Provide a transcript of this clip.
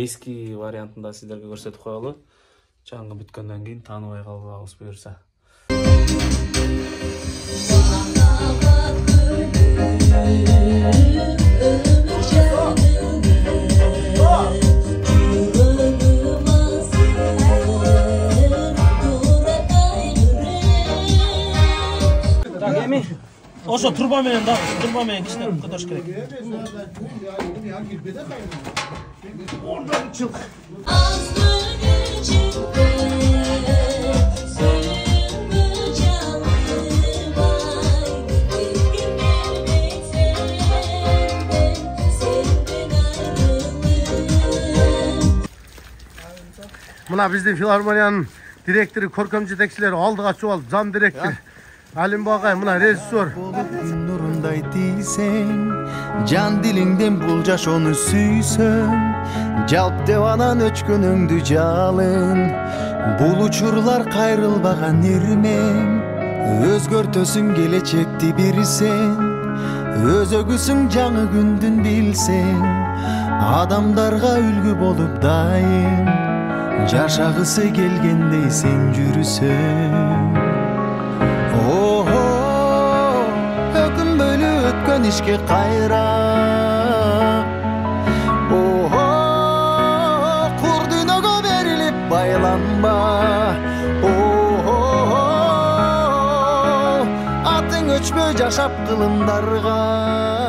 эски вариантында сиздерге көрсөтүп коелу. Жаңы бүткөндөн кийин тааныбай калбагыз буюрса. Так, эми ошо турба менен да, турба менен кичине кыдырыш керек. Oradan çık. Mına bizdin Filarmoniyanın direktörü, Korkom jetekçileri aldığa çoğal, zam direktör. Alim Bağay, mına rejissör. Nurunday değilsen, can dilinden bulcaş onu süysün. Jalp devanan öçkönüңdү жалын. Бул учурлар кайрылбаган эрмем. Өзгөртөсүң келечекти бирсең. Өзөгүсүң жаңы күндүн билсең. Адамдарга үлгү болуп дайым. Жашагысы келгендей сен жүрүсөң. Өкүнбөйлү өткөн ишке кайра. Baylanma, atın öçmö yaşap kılındarga.